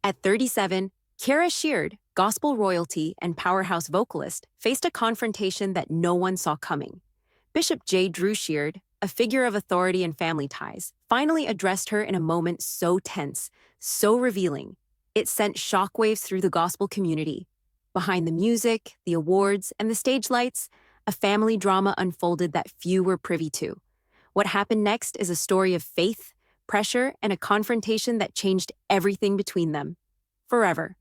At 37, Kierra Sheard, gospel royalty and powerhouse vocalist, faced a confrontation that no one saw coming. Bishop J. Drew Sheard, a figure of authority and family ties, finally addressed her in a moment so tense, so revealing. It sent shockwaves through the gospel community. Behind the music, the awards, and the stage lights, a family drama unfolded that few were privy to. What happened next is a story of faith, pressure, and a confrontation that changed everything between them. Forever.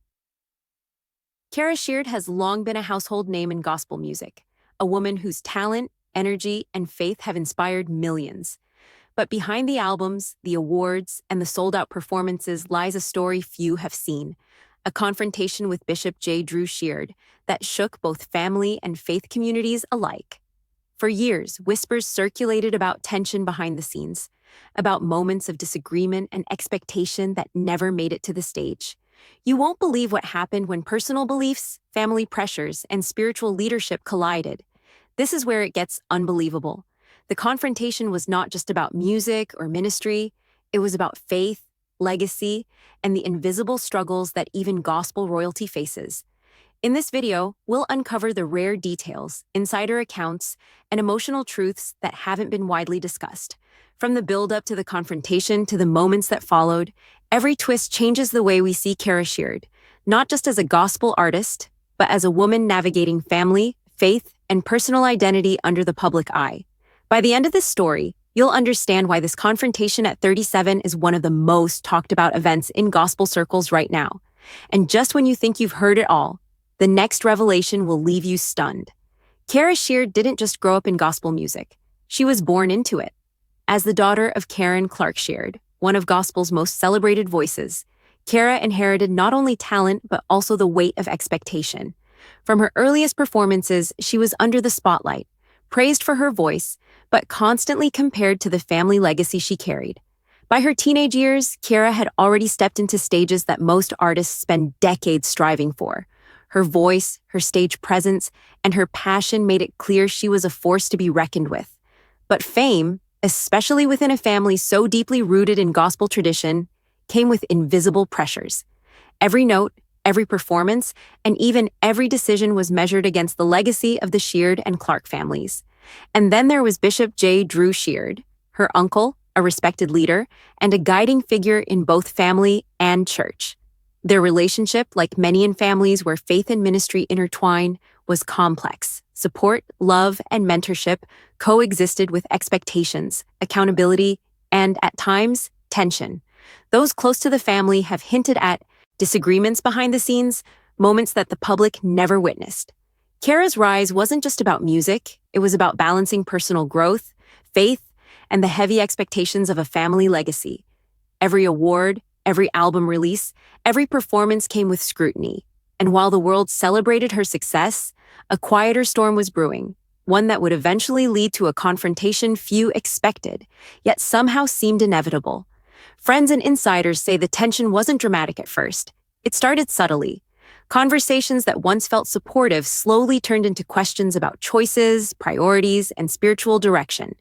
Kierra Sheard has long been a household name in gospel music, a woman whose talent, energy, and faith have inspired millions. But behind the albums, the awards, and the sold-out performances lies a story few have seen, a confrontation with Bishop J. Drew Sheard that shook both family and faith communities alike. For years, whispers circulated about tension behind the scenes, about moments of disagreement and expectation that never made it to the stage. You won't believe what happened when personal beliefs, family pressures, and spiritual leadership collided. This is where it gets unbelievable. The confrontation was not just about music or ministry, it was about faith, legacy, and the invisible struggles that even gospel royalty faces. In this video, we'll uncover the rare details, insider accounts, and emotional truths that haven't been widely discussed. From the build-up to the confrontation to the moments that followed, every twist changes the way we see Kierra Sheard, not just as a gospel artist, but as a woman navigating family, faith, and personal identity under the public eye. By the end of this story, you'll understand why this confrontation at 37 is one of the most talked about events in gospel circles right now. And just when you think you've heard it all, the next revelation will leave you stunned. Kierra Sheard didn't just grow up in gospel music. She was born into it. As the daughter of Kierra Sheard, one of gospel's most celebrated voices, Kierra inherited not only talent but also the weight of expectation. From her earliest performances, she was under the spotlight, praised for her voice, but constantly compared to the family legacy she carried. By her teenage years, Kierra had already stepped into stages that most artists spend decades striving for. Her voice, her stage presence, and her passion made it clear she was a force to be reckoned with. But fame, especially within a family so deeply rooted in gospel tradition, came with invisible pressures. Every note, every performance, and even every decision was measured against the legacy of the Sheard and Clark families. And then there was Bishop J. Drew Sheard, her uncle, a respected leader, and a guiding figure in both family and church. Their relationship, like many in families where faith and ministry intertwine, was complex. Support, love, and mentorship coexisted with expectations, accountability, and, at times, tension. Those close to the family have hinted at disagreements behind the scenes, moments that the public never witnessed. Kierra's rise wasn't just about music, it was about balancing personal growth, faith, and the heavy expectations of a family legacy. Every award, every album release, every performance came with scrutiny. And while the world celebrated her success, a quieter storm was brewing, one that would eventually lead to a confrontation few expected, yet somehow seemed inevitable. Friends and insiders say the tension wasn't dramatic at first. It started subtly. Conversations that once felt supportive slowly turned into questions about choices, priorities, and spiritual direction.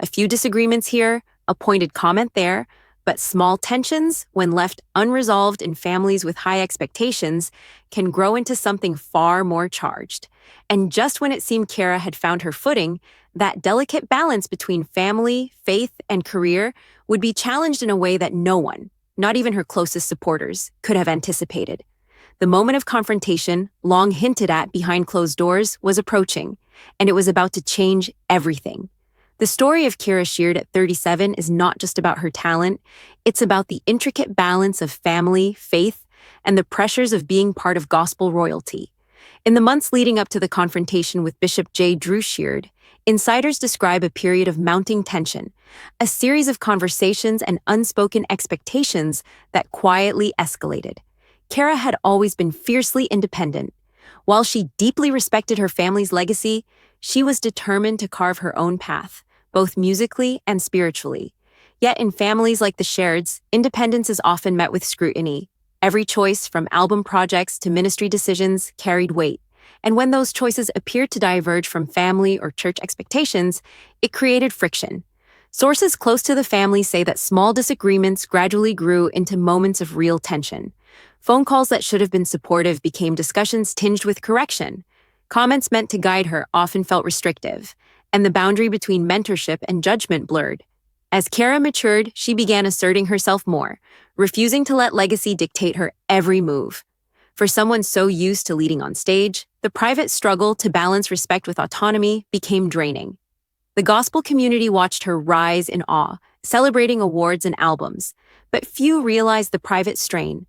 A few disagreements here, a pointed comment there, but small tensions, when left unresolved in families with high expectations, can grow into something far more charged. And just when it seemed Kierra had found her footing, that delicate balance between family, faith, and career would be challenged in a way that no one, not even her closest supporters, could have anticipated. The moment of confrontation, long hinted at behind closed doors, was approaching, and it was about to change everything. The story of Kierra Sheard at 37 is not just about her talent, it's about the intricate balance of family, faith, and the pressures of being part of gospel royalty. In the months leading up to the confrontation with Bishop J. Drew Sheard, insiders describe a period of mounting tension, a series of conversations and unspoken expectations that quietly escalated. Kierra had always been fiercely independent. While she deeply respected her family's legacy, she was determined to carve her own path, both musically and spiritually. Yet in families like the Sheards, independence is often met with scrutiny. Every choice, from album projects to ministry decisions, carried weight. And when those choices appeared to diverge from family or church expectations, it created friction. Sources close to the family say that small disagreements gradually grew into moments of real tension. Phone calls that should have been supportive became discussions tinged with correction. Comments meant to guide her often felt restrictive, and the boundary between mentorship and judgment blurred. As Kierra matured, she began asserting herself more, refusing to let legacy dictate her every move. For someone so used to leading on stage, the private struggle to balance respect with autonomy became draining. The gospel community watched her rise in awe, celebrating awards and albums, but few realized the private strain.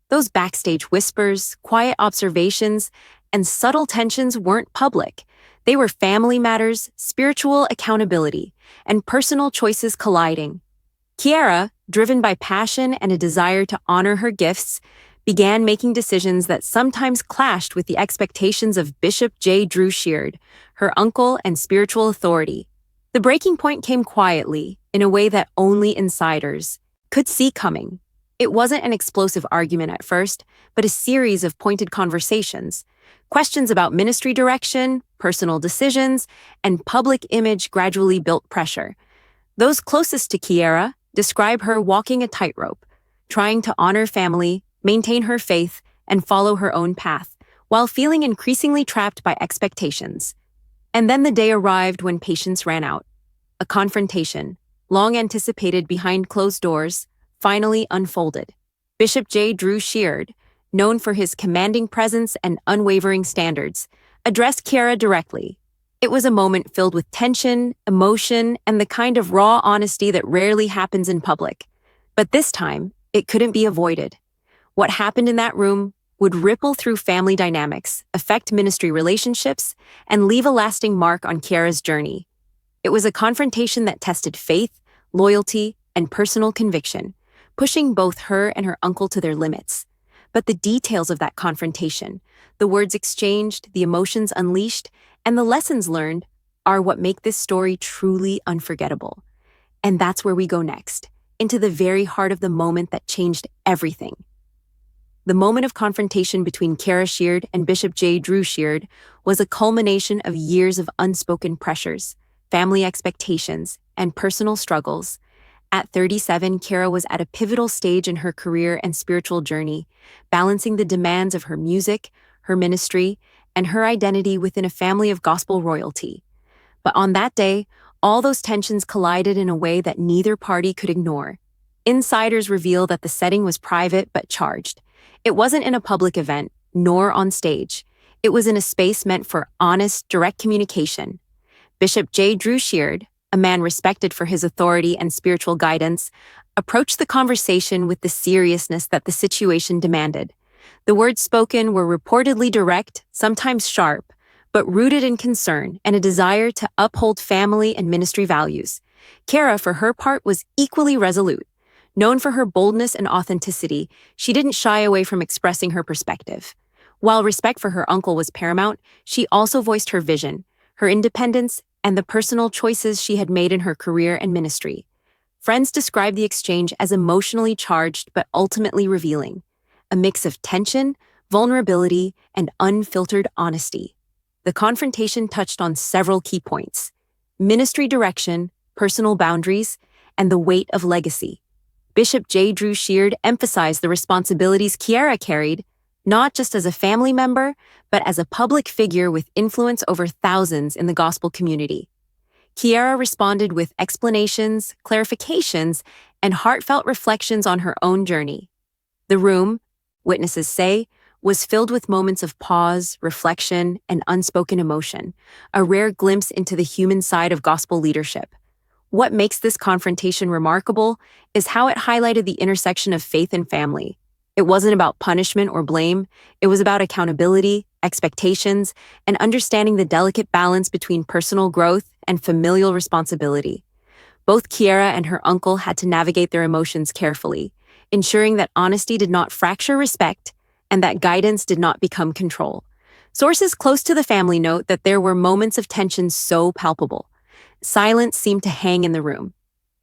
Those backstage whispers, quiet observations, and subtle tensions weren't public. They were family matters, spiritual accountability, and personal choices colliding. Kierra, driven by passion and a desire to honor her gifts, began making decisions that sometimes clashed with the expectations of Bishop Drew Sheard, her uncle and spiritual authority. The breaking point came quietly, in a way that only insiders could see coming. It wasn't an explosive argument at first, but a series of pointed conversations. Questions about ministry direction, personal decisions, and public image gradually built pressure. Those closest to Kierra describe her walking a tightrope, trying to honor family, maintain her faith, and follow her own path, while feeling increasingly trapped by expectations. And then the day arrived when patience ran out. A confrontation, long anticipated behind closed doors, finally unfolded. Bishop Drew Sheard, known for his commanding presence and unwavering standards, addressed Kierra directly. It was a moment filled with tension, emotion, and the kind of raw honesty that rarely happens in public. But this time, it couldn't be avoided. What happened in that room would ripple through family dynamics, affect ministry relationships, and leave a lasting mark on Kierra's journey. It was a confrontation that tested faith, loyalty, and personal conviction, pushing both her and her uncle to their limits. But the details of that confrontation, the words exchanged, the emotions unleashed, and the lessons learned are what make this story truly unforgettable. And that's where we go next, into the very heart of the moment that changed everything. The moment of confrontation between Kierra Sheard and Bishop Drew Sheard was a culmination of years of unspoken pressures, family expectations, and personal struggles. At 37, Kierra was at a pivotal stage in her career and spiritual journey, balancing the demands of her music, her ministry, and her identity within a family of gospel royalty. But on that day, all those tensions collided in a way that neither party could ignore. Insiders reveal that the setting was private but charged. It wasn't in a public event, nor on stage. It was in a space meant for honest, direct communication. Bishop Drew Sheard, a man respected for his authority and spiritual guidance, approached the conversation with the seriousness that the situation demanded. The words spoken were reportedly direct, sometimes sharp, but rooted in concern and a desire to uphold family and ministry values. Kierra, for her part, was equally resolute. Known for her boldness and authenticity, she didn't shy away from expressing her perspective. While respect for her uncle was paramount, she also voiced her vision, her independence, and the personal choices she had made in her career and ministry. Friends described the exchange as emotionally charged but ultimately revealing, a mix of tension, vulnerability, and unfiltered honesty. The confrontation touched on several key points: ministry direction, personal boundaries, and the weight of legacy. Bishop Drew Sheard emphasized the responsibilities Kierra carried, not just as a family member, but as a public figure with influence over thousands in the gospel community. Kierra responded with explanations, clarifications, and heartfelt reflections on her own journey. The room, witnesses say, was filled with moments of pause, reflection, and unspoken emotion, a rare glimpse into the human side of gospel leadership. What makes this confrontation remarkable is how it highlighted the intersection of faith and family. It wasn't about punishment or blame. It was about accountability, expectations, and understanding the delicate balance between personal growth and familial responsibility. Both Kierra and her uncle had to navigate their emotions carefully, ensuring that honesty did not fracture respect and that guidance did not become control. Sources close to the family note that there were moments of tension so palpable. Silence seemed to hang in the room.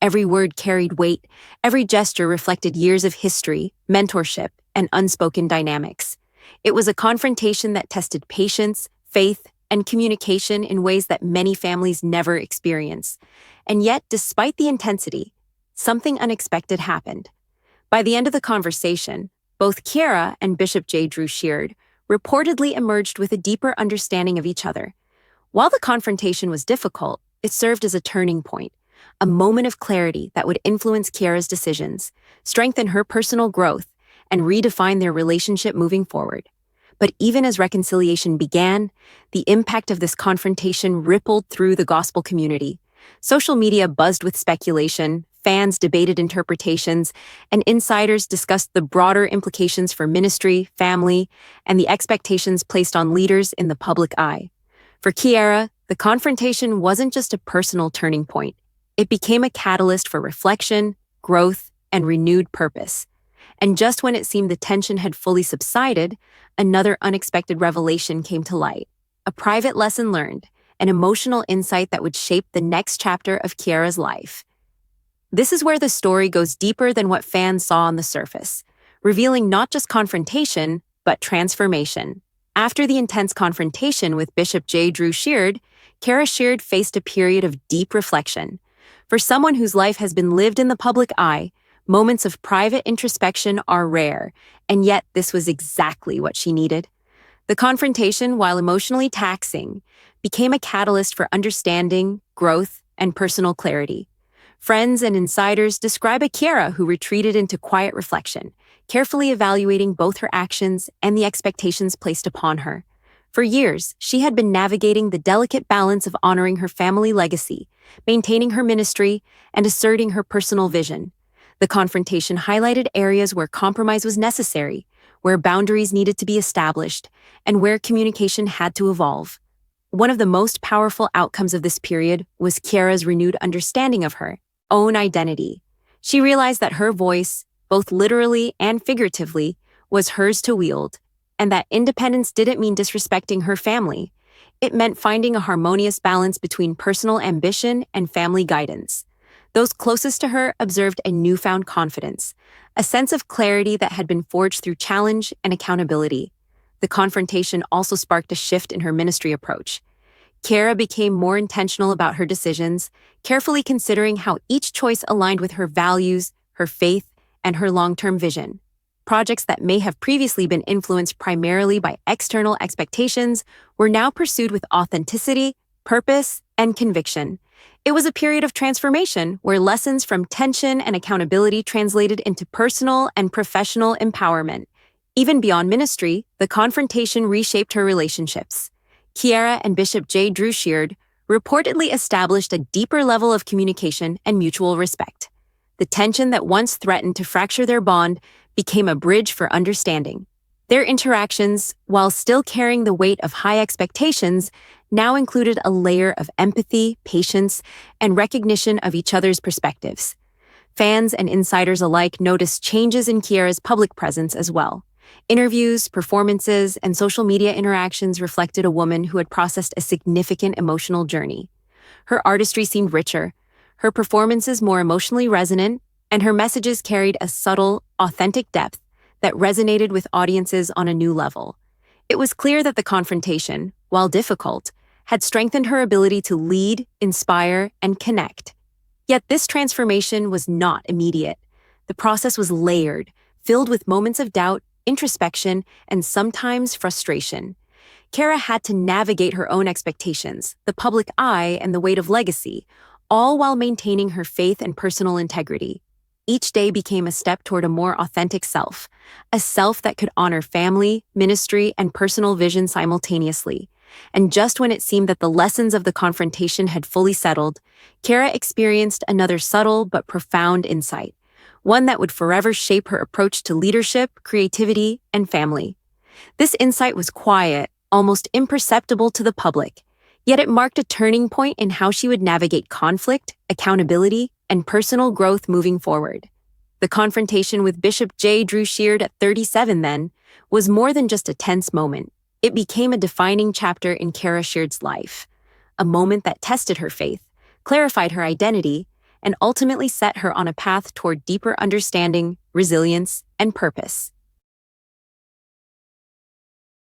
Every word carried weight, every gesture reflected years of history, mentorship, and unspoken dynamics. It was a confrontation that tested patience, faith, and communication in ways that many families never experience. And yet, despite the intensity, something unexpected happened. By the end of the conversation, Both Kierra and Bishop J. Sheard reportedly emerged with a deeper understanding of each other. While the confrontation was difficult, it served as a turning point, a moment of clarity that would influence Kierra's decisions, strengthen her personal growth, and redefine their relationship moving forward. But even as reconciliation began, the impact of this confrontation rippled through the gospel community. Social media buzzed with speculation, fans debated interpretations, and insiders discussed the broader implications for ministry, family, and the expectations placed on leaders in the public eye. For Kierra, the confrontation wasn't just a personal turning point. It became a catalyst for reflection, growth, and renewed purpose. And just when it seemed the tension had fully subsided, another unexpected revelation came to light. A private lesson learned, an emotional insight that would shape the next chapter of Kierra's life. This is where the story goes deeper than what fans saw on the surface, revealing not just confrontation, but transformation. After the intense confrontation with Bishop J. Sheard, Kierra Sheard faced a period of deep reflection. For someone whose life has been lived in the public eye, moments of private introspection are rare, and yet this was exactly what she needed. The confrontation, while emotionally taxing, became a catalyst for understanding, growth, and personal clarity. Friends and insiders describe a Kierra who retreated into quiet reflection, carefully evaluating both her actions and the expectations placed upon her. For years, she had been navigating the delicate balance of honoring her family legacy, maintaining her ministry, and asserting her personal vision. The confrontation highlighted areas where compromise was necessary, where boundaries needed to be established, and where communication had to evolve. One of the most powerful outcomes of this period was Kierra's renewed understanding of her own identity. She realized that her voice, both literally and figuratively, was hers to wield, and that independence didn't mean disrespecting her family. It meant finding a harmonious balance between personal ambition and family guidance. Those closest to her observed a newfound confidence, a sense of clarity that had been forged through challenge and accountability. The confrontation also sparked a shift in her ministry approach. Kierra became more intentional about her decisions, carefully considering how each choice aligned with her values, her faith, and her long-term vision. Projects that may have previously been influenced primarily by external expectations were now pursued with authenticity, purpose, and conviction. It was a period of transformation where lessons from tension and accountability translated into personal and professional empowerment. Even beyond ministry, the confrontation reshaped her relationships. Kierra and Bishop J. Sheard reportedly established a deeper level of communication and mutual respect. The tension that once threatened to fracture their bond became a bridge for understanding. Their interactions, while still carrying the weight of high expectations, now included a layer of empathy, patience, and recognition of each other's perspectives. Fans and insiders alike noticed changes in Kierra's public presence as well. Interviews, performances, and social media interactions reflected a woman who had processed a significant emotional journey. Her artistry seemed richer, her performances more emotionally resonant, and her messages carried a subtle, authentic depth that resonated with audiences on a new level. It was clear that the confrontation, while difficult, had strengthened her ability to lead, inspire, and connect. Yet this transformation was not immediate. The process was layered, filled with moments of doubt, introspection, and sometimes frustration. Kierra had to navigate her own expectations, the public eye, and the weight of legacy, all while maintaining her faith and personal integrity. Each day became a step toward a more authentic self, a self that could honor family, ministry, and personal vision simultaneously. And just when it seemed that the lessons of the confrontation had fully settled, Kierra experienced another subtle but profound insight, one that would forever shape her approach to leadership, creativity, and family. This insight was quiet, almost imperceptible to the public, yet it marked a turning point in how she would navigate conflict, accountability, and personal growth moving forward. The confrontation with Bishop J. Sheard at 37 then was more than just a tense moment. It became a defining chapter in Kierra Sheard's life, a moment that tested her faith, clarified her identity, and ultimately set her on a path toward deeper understanding, resilience, and purpose.